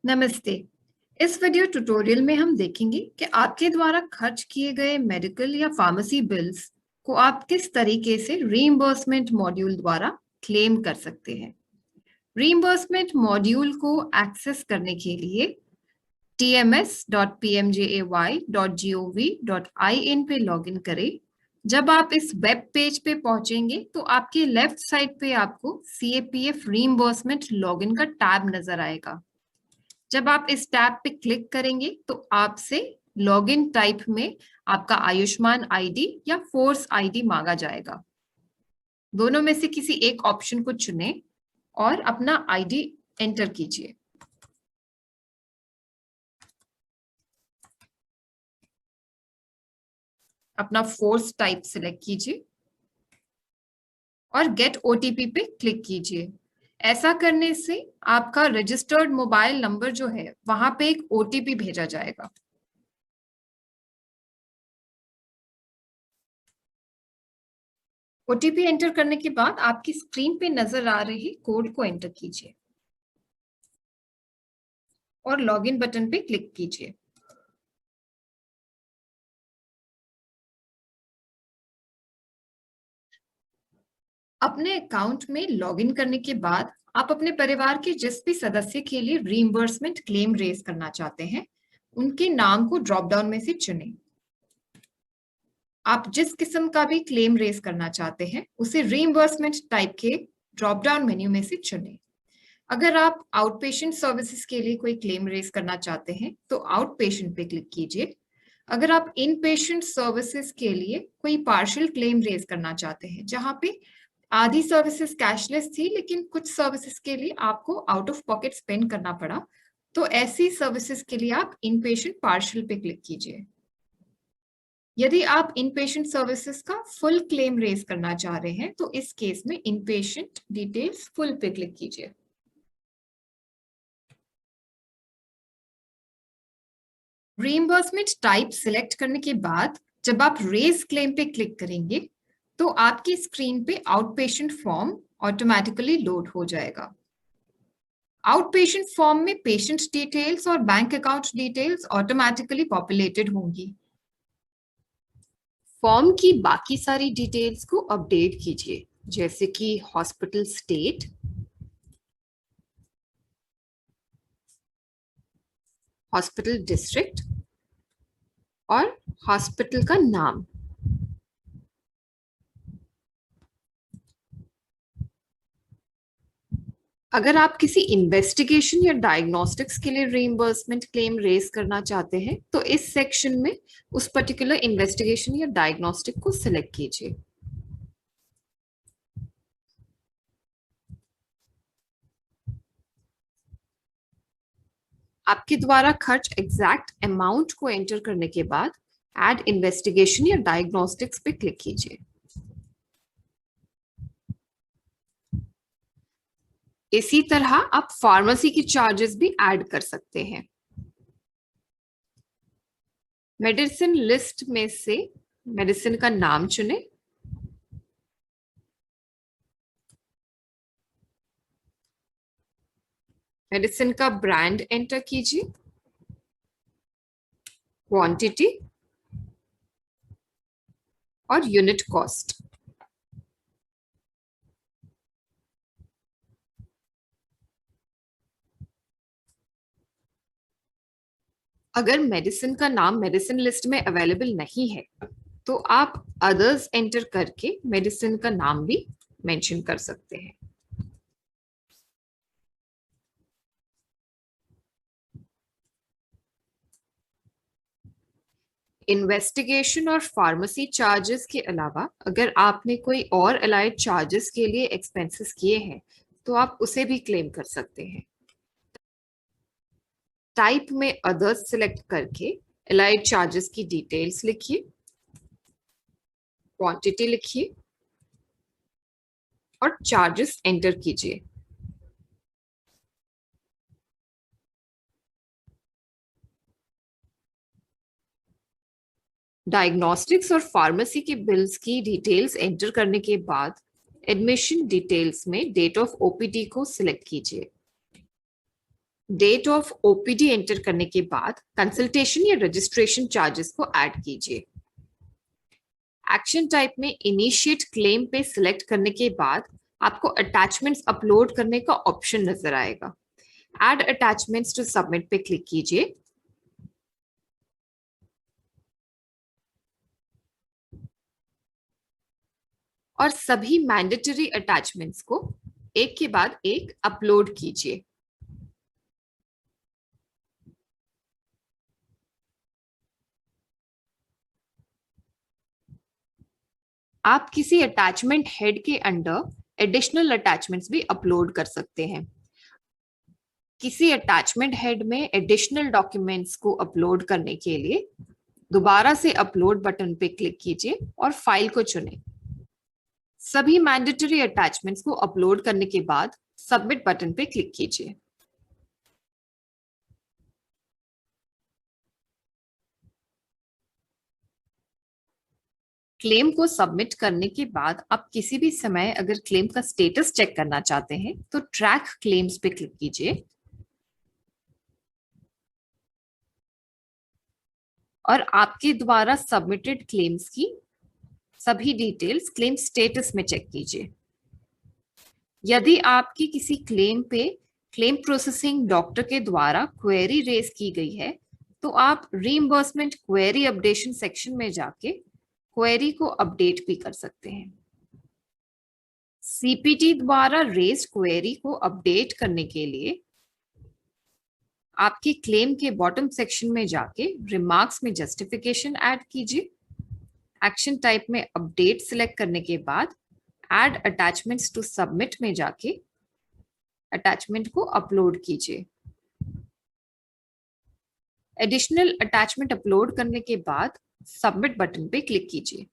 नमस्ते। इस video tutorial में हम देखेंगे कि आपके द्वारा खर्च किए गए मेडिकल या फार्मेसी बिल्स को आप किस तरीके से रीइंबर्समेंट मॉड्यूल द्वारा क्लेम कर सकते हैं। रीइंबर्समेंट मॉड्यूल को एक्सेस करने के लिए tms.pmjay.gov.in पे लॉगिन करें। जब आप इस वेब पेज पे पहुंचेंगे तो आपके लेफ्ट साइड पे आपको CAPF रीइंबर्समेंट लॉगिन का टैब नजर आएगा। जब आप इस टैब पे क्लिक करेंगे तो आपसे लॉगिन टाइप में आपका आयुष्मान आईडी या फोर्स आईडी मांगा जाएगा। दोनों में से किसी एक ऑप्शन को चुनें और अपना आईडी एंटर कीजिए। अपना फोर्स टाइप सिलेक्ट कीजिए और गेट ओटीपी पे क्लिक कीजिए। ऐसा करने से आपका रजिस्टर्ड मोबाइल नंबर जो है वहां पे एक ओटीपी भेजा जाएगा। ओटीपी एंटर करने के बाद आपकी स्क्रीन पे नजर आ रही कोड को एंटर कीजिए और लॉगिन बटन पे क्लिक कीजिए। अपने अकाउंट में लॉगिन करने के बाद आप अपने परिवार के जिस भी सदस्य के लिए रीइंबर्समेंट क्लेम रेज करना चाहते हैं उनके नाम को ड्रॉप डाउन में से चुनें। आप जिस किस्म का भी क्लेम रेज करना चाहते हैं उसे रीइंबर्समेंट टाइप के ड्रॉप डाउन मेन्यू में से चुनें। अगर आप आउट पेशेंट सर्विसेज के लिए कोई क्लेम रेज करना चाहते हैं तो आउट पेशेंट पे क्लिक कीजिए। अगर आप इन पेशेंट सर्विसेज के लिए कोई पार्शियल क्लेम रेज करना चाहते हैं जहां पे आधी सर्विसेज कैशलेस थी लेकिन कुछ सर्विसेज के लिए आपको आउट ऑफ पॉकेट स्पेंड करना पड़ा, तो ऐसी सर्विसेज के लिए आप इन पेशेंट पार्शियल पे क्लिक कीजिए। यदि आप इन पेशेंट सर्विसेज का फुल क्लेम रेज करना चाह रहे हैं तो इस केस में इन पेशेंट डिटेल्स फुल पे क्लिक कीजिए। रीइंबर्समेंट टाइप सिलेक्ट करने के बाद जब आप रेज क्लेम पे क्लिक करेंगे तो आपकी स्क्रीन पे out patient form automatically load हो जाएगा। आउट पेशेंट फॉर्म में पेशेंट डिटेल्स और bank account details automatically populated होंगी। फॉर्म की बाकी सारी डिटेल्स को अपडेट कीजिए जैसे कि हॉस्पिटल स्टेट, हॉस्पिटल डिस्ट्रिक्ट और हॉस्पिटल का नाम। अगर आप किसी इन्वेस्टिगेशन या डायग्नोस्टिक्स के लिए रीइंबर्समेंट क्लेम रेज करना चाहते हैं तो इस सेक्शन में उस पर्टिकुलर इन्वेस्टिगेशन या डायग्नोस्टिक को सिलेक्ट कीजिए। आपके द्वारा खर्च एग्जैक्ट अमाउंट को एंटर करने के बाद ऐड इन्वेस्टिगेशन या डायग्नोस्टिक्स पे क्लिक कीजिए। इसी तरह आप फार्मेसी की चार्जेस भी ऐड कर सकते हैं। मेडिसिन लिस्ट में से मेडिसिन का नाम चुनें। मेडिसिन का ब्रांड एंटर कीजिए, क्वांटिटी और यूनिट कॉस्ट। अगर मेडिसिन का नाम मेडिसिन लिस्ट में अवेलेबल नहीं है तो आप अदर्स एंटर करके मेडिसिन का नाम भी मेंशन कर सकते हैं। इन्वेस्टिगेशन और फार्मेसी चार्जेस के अलावा अगर आपने कोई और अलाइड चार्जेस के लिए एक्सपेंसेस किए हैं तो आप उसे भी क्लेम कर सकते हैं। टाइप में अदर्स सिलेक्ट करके अलाइड चार्जेस की डिटेल्स लिखिए, क्वांटिटी लिखिए और चार्जेस एंटर कीजिए। डायग्नोस्टिक्स और फार्मेसी के बिल्स की डिटेल्स एंटर करने के बाद एडमिशन डिटेल्स में डेट ऑफ ओपीडी को सिलेक्ट कीजिए। डेट ऑफ ओपीडी एंटर करने के बाद कंसल्टेशन या रजिस्ट्रेशन चार्जेस को ऐड कीजिए। एक्शन टाइप में इनिशिएट क्लेम पे सिलेक्ट करने के बाद आपको अटैचमेंट्स अपलोड करने का ऑप्शन नजर आएगा। ऐड अटैचमेंट्स टू सबमिट पे क्लिक कीजिए। और सभी मैंडेटरी अटैचमेंट्स को एक के बाद एक अपलोड कीजिए। आप किसी अटैचमेंट हेड के अंडर एडिशनल अटैचमेंट्स भी अपलोड कर सकते हैं। किसी अटैचमेंट हेड में एडिशनल डॉक्यूमेंट्स को अपलोड करने के लिए दोबारा से अपलोड बटन पे क्लिक कीजिए और फाइल को चुनें। सभी मैंडेटरी अटैचमेंट्स को अपलोड करने के बाद सबमिट बटन पे क्लिक कीजिए। क्लेम को सबमिट करने के बाद आप किसी भी समय अगर क्लेम का स्टेटस चेक करना चाहते हैं तो ट्रैक क्लेम्स पे क्लिक कीजिए और आपके द्वारा सबमिटेड क्लेम्स की सभी डिटेल्स क्लेम स्टेटस में चेक कीजिए। यदि आपकी किसी क्लेम पे क्लेम प्रोसेसिंग डॉक्टर के द्वारा क्वेरी रेज की गई है तो आप रीइंबर्समेंट क्वेरी अपडेशन सेक्शन में जाके क्वेरी को अपडेट भी कर सकते हैं। सीपीटी द्वारा रेज क्वेरी को अपडेट करने के लिए आपके क्लेम के बॉटम सेक्शन में जाके रिमार्क्स में जस्टिफिकेशन ऐड कीजिए। एक्शन टाइप में अपडेट सिलेक्ट करने के बाद ऐड अटैचमेंट्स टू सबमिट में जाके अटैचमेंट को अपलोड कीजिए। एडिशनल अटैचमेंट अपलोड करने के बाद सबमिट बटन पे क्लिक कीजिए।